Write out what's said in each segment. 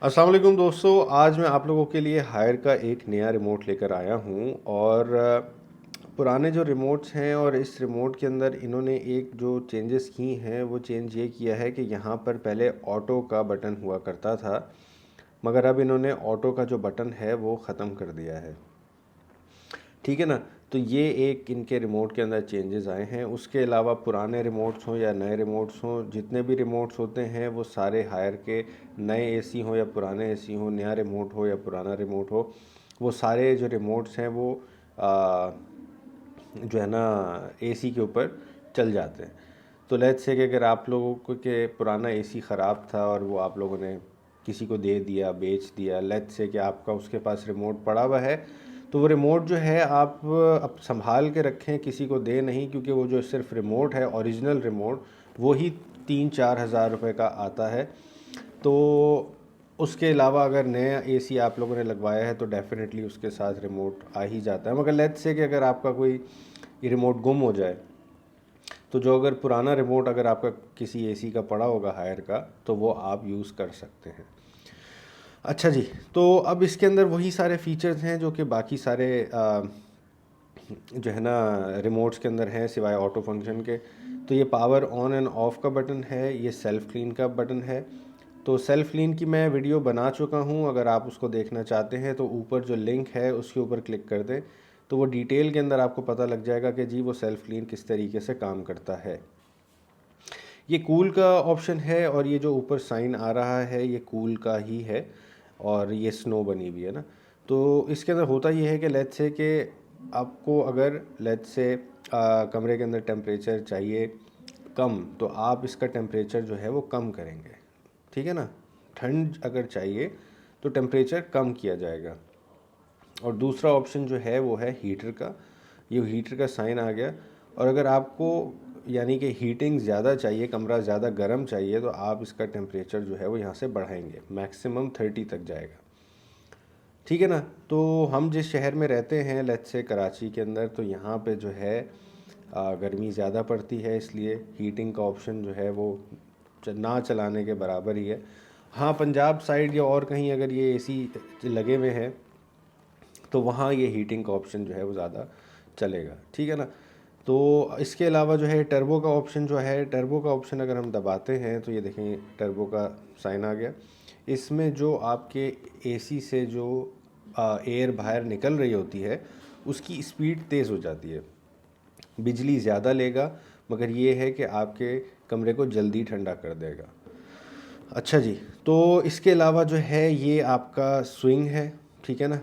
अस्सलाम वालेकुम दोस्तों, आज मैं आप लोगों के लिए हायर का एक नया रिमोट लेकर आया हूं। और पुराने जो रिमोट्स हैं और इस रिमोट के अंदर इन्होंने एक जो चेंजेस की हैं वो चेंज ये किया है कि यहाँ पर पहले ऑटो का बटन हुआ करता था, मगर अब इन्होंने ऑटो का जो बटन है वो ख़त्म कर दिया है। ठीक है ना। तो ये एक इनके रिमोट के अंदर चेंजेस आए हैं। उसके अलावा पुराने रिमोट्स हों या नए रिमोट्स हों, जितने भी रिमोट्स होते हैं वो सारे हायर के, नए एसी हो या पुराने एसी हो, नया रिमोट हो या पुराना रिमोट हो, वो सारे जो रिमोट्स हैं वो जो है ना एसी के ऊपर चल जाते हैं। तो लेट्स से कि अगर आप लोगों को के पुराना एसी ख़राब था और वो आप लोगों ने किसी को दे दिया, बेच दिया, लेट्स से कि आपका उसके पास रिमोट पड़ा हुआ है, तो वो रिमोट जो है आप अब संभाल के रखें, किसी को दे नहीं, क्योंकि वो जो सिर्फ रिमोट है, ओरिजिनल रिमोट, वो ही 3-4 हज़ार रुपये का आता है। तो उसके अलावा अगर नया एसी आप लोगों ने लगवाया है तो डेफ़िनेटली उसके साथ रिमोट आ ही जाता है। मगर लेट्स से कि अगर आपका कोई रिमोट गुम हो जाए, तो जो अगर पुराना रिमोट अगर आपका किसी एसी का पड़ा होगा हायर का, तो वो आप यूज़ कर सकते हैं। अच्छा जी, तो अब इसके अंदर वही सारे फीचर्स हैं जो कि बाकी सारे जो है ना रिमोट्स के अंदर हैं, सिवाय ऑटो फंक्शन के। तो ये पावर ऑन एंड ऑफ का बटन है, ये सेल्फ़ क्लीन का बटन है। तो सेल्फ़ क्लीन की मैं वीडियो बना चुका हूँ, अगर आप उसको देखना चाहते हैं तो ऊपर जो लिंक है उसके ऊपर क्लिक कर दें, तो वो डिटेल के अंदर आपको पता लग जाएगा कि जी वो सेल्फ़ क्लीन किस तरीके से काम करता है। ये कूल का ऑप्शन है और ये जो ऊपर साइन आ रहा है ये कूल का ही है, और ये स्नो बनी हुई है ना। तो इसके अंदर होता ये है कि लेट्स से कि आपको अगर लेट्स से कमरे के अंदर टेम्परेचर चाहिए कम, तो आप इसका टेम्परेचर जो है वो कम करेंगे। ठीक है ना। ठंड अगर चाहिए तो टेम्परेचर कम किया जाएगा। और दूसरा ऑप्शन जो है वो है हीटर का। ये हीटर का साइन आ गया। और अगर आपको यानी कि हीटिंग ज़्यादा चाहिए, कमरा ज़्यादा गर्म चाहिए, तो आप इसका टेम्परेचर जो है वो यहाँ से बढ़ाएंगे, मैक्सिमम 30 तक जाएगा। ठीक है ना। तो हम जिस शहर में रहते हैं, लेट्स से कराची के अंदर, तो यहाँ पे जो है गर्मी ज़्यादा पड़ती है, इसलिए हीटिंग का ऑप्शन जो है वो ना चलाने के बराबर ही है। हाँ, पंजाब साइड या और कहीं अगर ये एसी लगे हुए हैं तो वहाँ ये हीटिंग का ऑप्शन जो है वो ज़्यादा चलेगा। ठीक है ना। तो इसके अलावा जो है टर्बो का ऑप्शन जो है, टर्बो का ऑप्शन अगर हम दबाते हैं तो ये देखें टर्बो का साइन आ गया। इसमें जो आपके एसी से जो एयर बाहर निकल रही होती है उसकी स्पीड तेज़ हो जाती है, बिजली ज़्यादा लेगा, मगर ये है कि आपके कमरे को जल्दी ठंडा कर देगा। अच्छा जी, तो इसके अलावा जो है ये आपका स्विंग है। ठीक है ना।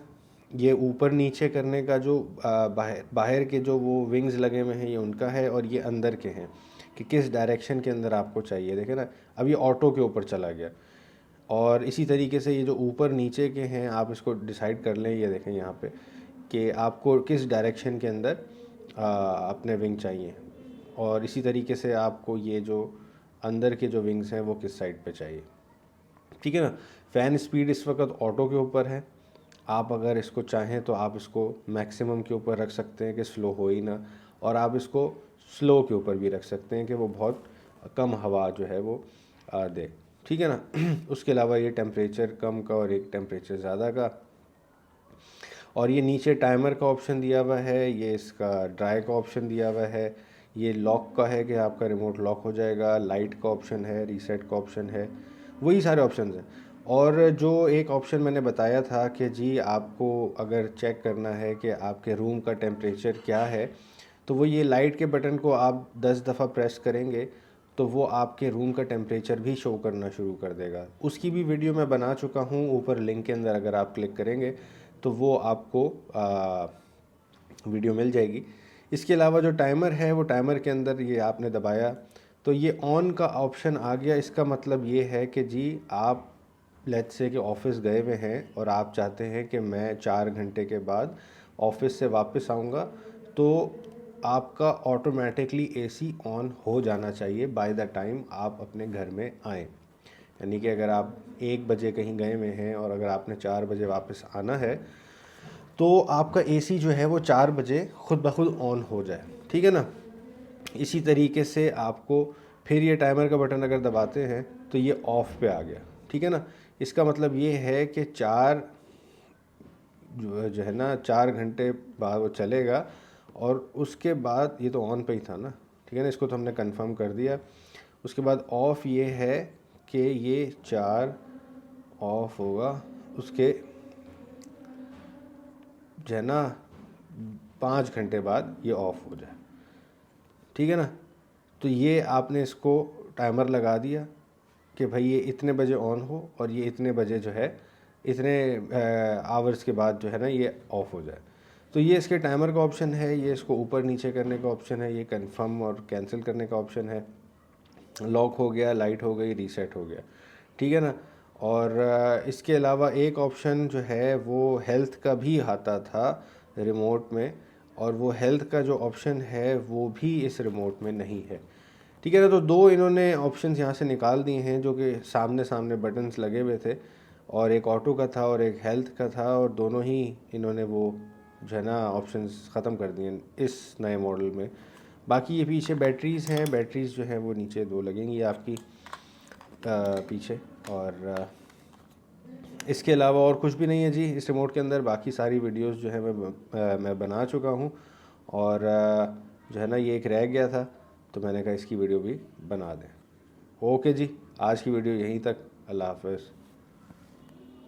ये ऊपर नीचे करने का जो बाहर बाहर के जो वो विंग्स लगे हुए हैं ये उनका है, और ये अंदर के हैं कि किस डायरेक्शन के अंदर आपको चाहिए। देखें ना, अब ये ऑटो के ऊपर चला गया। और इसी तरीके से ये जो ऊपर नीचे के हैं आप इसको डिसाइड कर लें। ये देखें यहाँ पे कि आपको किस डायरेक्शन के अंदर अपने विंग चाहिए, और इसी तरीके से आपको ये जो अंदर के जो विंग्स हैं वो किस साइड पे चाहिए। ठीक है ना। फ़ैन स्पीड इस वक्त ऑटो के ऊपर है। आप अगर इसको चाहें तो आप इसको मैक्सिमम के ऊपर रख सकते हैं कि स्लो हो ही ना, और आप इसको स्लो के ऊपर भी रख सकते हैं कि वो बहुत कम हवा जो है वो दे। ठीक है ना। उसके अलावा ये टेम्परेचर कम का और एक टेम्परेचर ज़्यादा का। और ये नीचे टाइमर का ऑप्शन दिया हुआ है, ये इसका ड्राई का ऑप्शन दिया हुआ है, ये लॉक का है कि आपका रिमोट लॉक हो जाएगा, लाइट का ऑप्शन है, रीसेट का ऑप्शन है, वही सारे ऑप्शंस हैं। और जो एक ऑप्शन मैंने बताया था कि जी आपको अगर चेक करना है कि आपके रूम का टेम्परेचर क्या है, तो वो ये लाइट के बटन को आप 10 दफ़ा प्रेस करेंगे तो वो आपके रूम का टेम्परेचर भी शो करना शुरू कर देगा। उसकी भी वीडियो मैं बना चुका हूँ, ऊपर लिंक के अंदर अगर आप क्लिक करेंगे तो वो आपको वीडियो मिल जाएगी। इसके अलावा जो टाइमर है वो टाइमर के अंदर ये आपने दबाया तो ये ऑन का ऑप्शन आ गया। इसका मतलब ये है कि जी आप लेट्स से कि ऑफ़िस गए हुए हैं और आप चाहते हैं कि मैं 4 घंटे के बाद ऑफ़िस से वापस आऊँगा, तो आपका ऑटोमेटिकली एसी ऑन हो जाना चाहिए बाय द टाइम आप अपने घर में आएँ। यानी कि अगर आप 1 बजे कहीं गए हुए हैं और अगर आपने 4 बजे वापस आना है, तो आपका एसी जो है वो 4 बजे खुद ब खुद ऑन हो जाए। ठीक है ना। इसी तरीके से आपको फिर ये टाइमर का बटन अगर दबाते हैं तो ये ऑफ़ पे आ गया। ठीक है ना। इसका मतलब ये है कि 4 जो है ना 4 घंटे बाद वो चलेगा, और उसके बाद ये तो ऑन पे ही था ना, ठीक है ना, इसको तो हमने कंफर्म कर दिया। उसके बाद ऑफ़ ये है कि ये 4 ऑफ होगा, उसके जो है ना 5 घंटे बाद ये ऑफ़ हो जाए, ठीक है ना। तो ये आपने इसको टाइमर लगा दिया कि भाई ये इतने बजे ऑन हो और ये इतने बजे जो है इतने आवर्स के बाद जो है ना ये ऑफ़ हो जाए। तो ये इसके टाइमर का ऑप्शन है, ये इसको ऊपर नीचे करने का ऑप्शन है, ये कंफर्म और कैंसिल करने का ऑप्शन है। लॉक हो गया, लाइट हो गई, रीसेट हो गया, ठीक है ना। और इसके अलावा एक ऑप्शन जो है वो हेल्थ का भी आता था रिमोट में, और वो हेल्थ का जो ऑप्शन है वो भी इस रिमोट में नहीं है, ठीक है ना। तो 2 इन्होंने ऑप्शंस यहाँ से निकाल दिए हैं जो कि सामने सामने बटन्स लगे हुए थे, और एक ऑटो का था और एक हेल्थ का था, और दोनों ही इन्होंने वो जो है ना ऑप्शंस ख़त्म कर दिए इस नए मॉडल में। बाकी ये पीछे बैटरीज़ हैं, बैटरीज़ जो है वो नीचे 2 लगेंगी आपकी पीछे, और इसके अलावा और कुछ भी नहीं है जी इस रिमोट के अंदर। बाकी सारी वीडियोस जो है मैं बना चुका हूँ, और जो है ना ये एक रह गया था, तो मैंने कहा इसकी वीडियो भी बना दें। ओके जी, आज की वीडियो यहीं तक। अल्लाह हाफ़िज़।